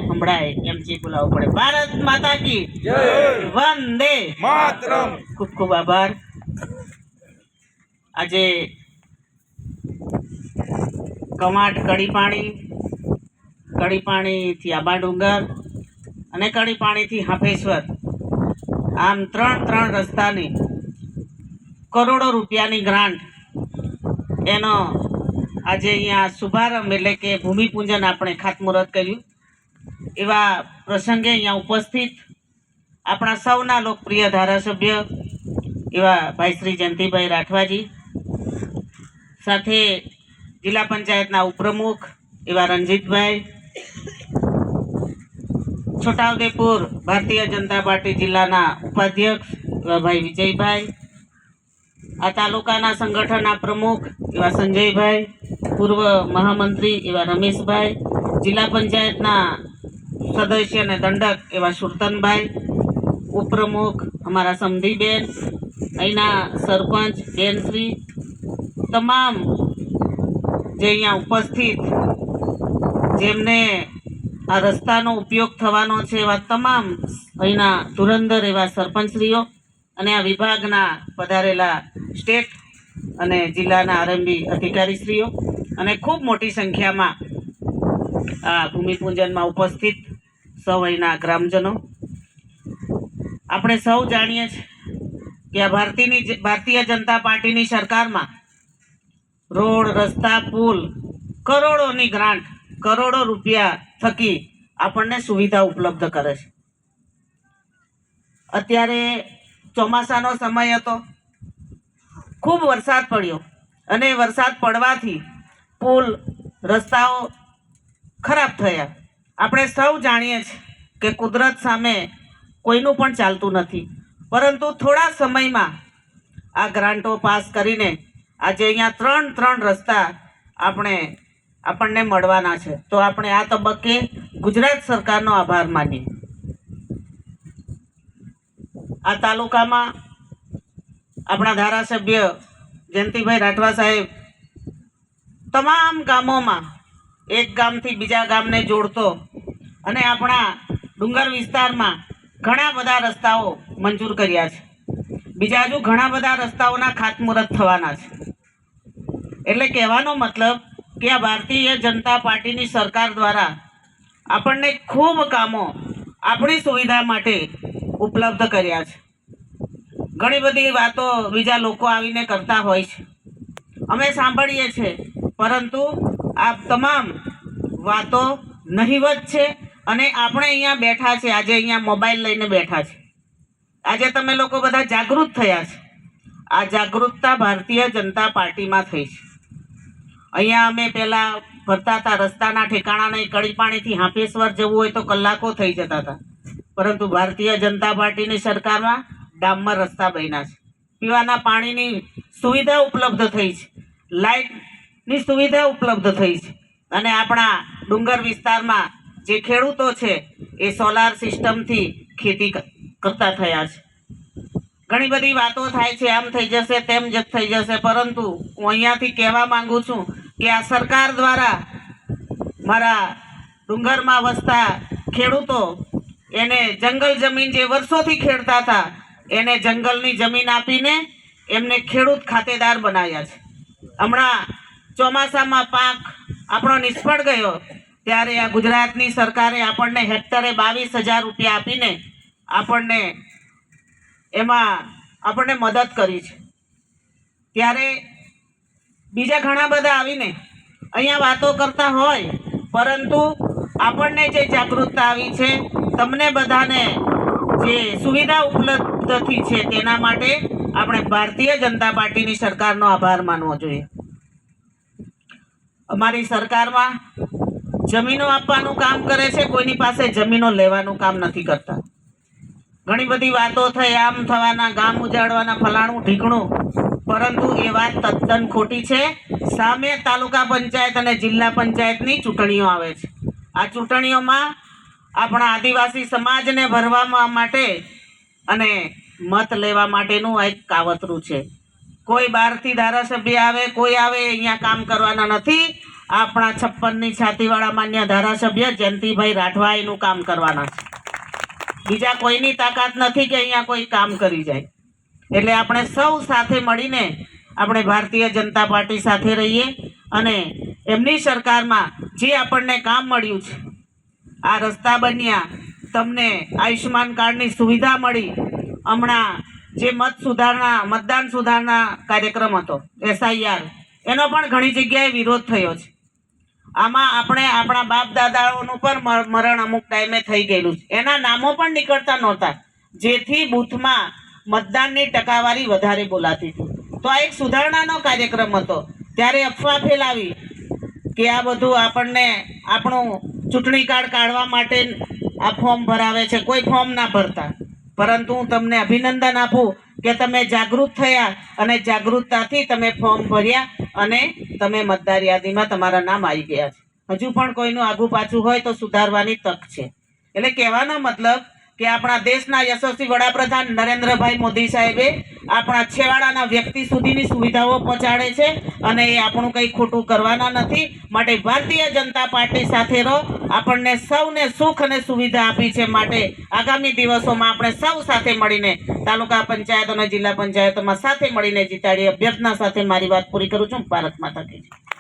સંભળાય એમ ચી બોલાવવું પડે। ભારત માતા કી જય, વંદે માતરમ। ખૂબ ખૂબ આભાર। આજે કમાટ કડીપાણીથી આબા ડુંગર અને કડીપાણીથી હાફેશ્વર આમ ત્રણ રસ્તાની કરોડો રૂપિયાની ગ્રાન્ટ એનો આજે અહીંયા શુભારંભ એટલે કે ભૂમિપૂજન આપણે ખાતમુહૂર્ત કર્યું। એવા પ્રસંગે અહીંયા ઉપસ્થિત આપણા સૌના લોકપ્રિય ધારાસભ્ય એવા ભાઈ શ્રી જયંતિભાઈ રાઠવાજી, સાથે જિલ્લા પંચાયતના ઉપપ્રમુખ એવા રણજીતભાઈ, છોટાઉદેપુર ભારતીય જનતા પાર્ટી જિલ્લાના ઉપાધ્યક્ષ એવા ભાઈ વિજયભાઈ, આ તાલુકાના સંગઠનના પ્રમુખ એવા સંજયભાઈ, પૂર્વ મહામંત્રી એવા રમેશભાઈ, જિલ્લા પંચાયતના સદસ્ય અને દંડક એવા સુરતનભાઈ, ઉપપ્રમુખ અમારા સમધીબેન, અહીંના સરપંચ બેનશ્રી, તમામ જે અહીંયા ઉપસ્થિત જેમને આ રસ્તાનો ઉપયોગ થવાનો છે એવા તમામ અહીંના ધુરંધર એવા સરપંચશ્રીઓ અને આ વિભાગના પધારેલા સ્ટેટ અને જિલ્લાના આરંભી અધિકારીશ્રીઓ અને ખૂબ મોટી સંખ્યામાં આ ભૂમિપૂજનમાં ઉપસ્થિત સૌ અહીંના ગ્રામજનો, આપણે સૌ જાણીએ છીએ કે આ ભારતીય જનતા પાર્ટીની સરકારમાં રોડ, રસ્તા, પુલ, કરોડોની ગ્રાન્ટ, કરોડો રૂપિયા થકી આપણને સુવિધા ઉપલબ્ધ કરે છે। અત્યારે ચોમાસાનો સમય હતો, ખૂબ વરસાદ પડ્યો અને વરસાદ પડવાથી પુલ, રસ્તાઓ ખરાબ થયા। આપણે સૌ જાણીએ છીએ કે કુદરત સામે કોઈનું પણ ચાલતું નથી, પરંતુ થોડા સમયમાં આ ગ્રાન્ટો પાસ કરીને આજે અહીંયા ત્રણ રસ્તા આપણને મળવાના છે। તો આપણે આ તબક્કે ગુજરાત સરકારનો આભાર માનીએ। આ તાલુકામાં આપણા ધારાસભ્ય જયંતિભાઈ રાઠવા સાહેબ તમામ ગામોમાં એક ગામથી બીજા ગામને જોડતો અને આપણા ડુંગર વિસ્તારમાં ઘણા બધા રસ્તાઓ મંજૂર કર્યા છે। બીજા હજુ ઘણા બધા રસ્તાઓના ખાતમુહૂર્ત થવાના છે। એટલે કહેવાનો મતલબ કે આ ભારતીય જનતા પાર્ટીની સરકાર દ્વારા આપણને ખૂબ કામો આપણી સુવિધા માટે ઉપલબ્ધ કર્યા છે। ઘણી બધી વાતો બીજા લોકો આવીને કરતા હોય છે, અમે સાંભળીએ છીએ, પરંતુ આ તમામ વાતો નહિવત છે અને આપણે અહીંયા બેઠા છે, આજે અહીંયા મોબાઈલ લઈને બેઠા છે, આજે તમે લોકો બધા જાગૃત થયા છે। આ જાગૃતતા ભારતીય જનતા પાર્ટીમાં થઈ છે। અહીંયા અમે પહેલાં ફરતા હતા, રસ્તાના ઠેકાણા નહીં, કડીપાણીથી હાફેશ્વર જવું હોય તો કલાકો થઈ જતા હતા, પરંતુ ભારતીય જનતા પાર્ટીની સરકારમાં ડામર રસ્તા બન્યા છે, પીવાના પાણીની સુવિધા ઉપલબ્ધ થઈ છે, લાઇટની સુવિધા ઉપલબ્ધ થઈ છે અને આપણા ડુંગર વિસ્તારમાં જે ખેડૂતો છે એ સોલાર સિસ્ટમથી ખેતી કરતા થયા છે। ઘણી બધી વાતો થાય છે, આમ થઈ જશે, તેમ જ થઈ જશે, પરંતુ હું અહીંયાથી કહેવા માંગુ છું કે આ સરકાર દ્વારા મારા ડુંગરમાં વસતા ખેડૂતો એને જંગલ જમીન જે વર્ષોથી ખેડતા હતા એને જંગલની જમીન આપીને એમને ખેડૂત ખાતેદાર બનાવ્યા છે। હમણાં ચોમાસામાં પાક આપણો નિષ્ફળ ગયો ત્યારે આ ગુજરાતની સરકારે આપણને હેક્ટરે 22,000 રૂપિયા આપીને આપણને મદદ કરી છે। ત્યારે બીજા ઘણા બધા આવીને અહીંયા વાતો કરતા હોય, પરંતુ આપણને જે જાગૃતતા આવી છે, તમને બધાને જે સુવિધા ઉપલબ્ધ થઈ છે તેના માટે આપણે ભારતીય જનતા પાર્ટીની સરકારનો આભાર માનવો જોઈએ। અમારી સરકારમાં જમીનો આપવાનું કામ કરે છે, કોઈની પાસે જમીનો લેવાનું કામ નથી કરતા। ઘણી બધી વાતો થઈ, આમ થવાના, ગામ ઉજાડવાના, ફલાણું ઢીકણું, પરંતુ એ વાત તદ્દન ખોટી છે। સામે તાલુકા પંચાયત અને જિલ્લા પંચાયતની ચૂંટણીઓ આવે છે। આ ચૂંટણીઓમાં આપણા આદિવાસી સમાજને ભરવા માટે અને મત લેવા માટેનું આ એક કાવતરું છે। કોઈ બહારથી ધારાસભ્ય આવે, કોઈ આવે, અહીંયા કામ કરવાના નથી। આપણા 56ની છાતીવાળા માન્ય ધારાસભ્ય જયંતિભાઈ રાઠવા એનું કામ કરવાના છે. બીજા કોઈની તાકાત નથી કે અહીંયા કોઈ કામ કરી જાય. એટલે આપણે સૌ સાથે મળીને આપણે ભારતીય જનતા પાર્ટી સાથે રહીએ અને એમની સરકારમાં જે આપણને કામ મળ્યું છે, આ રસ્તા બન્યા, તમને આયુષ્યમાન કાર્ડની સુવિધા મળી, હમણાં જે મતદાન સુધારણા કાર્યક્રમ હતો SIR, એનો પણ ઘણી જગ્યાએ વિરોધ થયો છે. આમાં આપણે આપણા બાપ દાદાઓનું પણ મરણ અમુક ટાઈમે થઈ ગયેલું છે, એના નામો પણ નીકળતા નહોતા, જેથી બૂથમાં મતદાનની ટકાવારી વધારે બોલાતી હતી. તો આ એક સુધારણાનો કાર્યક્રમ હતો. ત્યારે અફવા ફેલાવી કે આ બધું આપણને આપણું ચૂંટણી કાર્ડ કાઢવા માટે આ ફોર્મ ભરાવે છે. કોઈ ફોર્મ ના ભરતા, પરંતુ હું તમને અભિનંદન આપું કે તમે જાગૃત થયા અને જાગૃતતાથી તમે ફોર્મ ભર્યા અને તમે મતદાર યાદીમાં તમારા નામ આવી ગયા છે. હજુ પણ કોઈનું આગુ પાછું હોય તો સુધારવાની તક છે. એટલે કહેવાનો મતલબ કે આપણા દેશના યશસ્વી વડાપ્રધાન નરેન્દ્રભાઈ મોદી સાહેબે આપણા છેવાડાના વ્યક્તિ સુધીની સુવિધાઓ પહોંચાડે છે અને એ આપણું કંઈ ખોટું કરવાના નથી. માટે ભારતીય જનતા પાર્ટી સાથે રહો. આપણને સૌને સુખ અને સુવિધા આપી છે. માટે આગામી દિવસોમાં આપણે સૌ સાથે મળીને તાલુકા પંચાયત અને જિલ્લા પંચાયતોમાં સાથે મળીને જીતાડી અભ્યર્થના સાથે મારી વાત પૂરી કરું છું. ભારત માતા કી જય.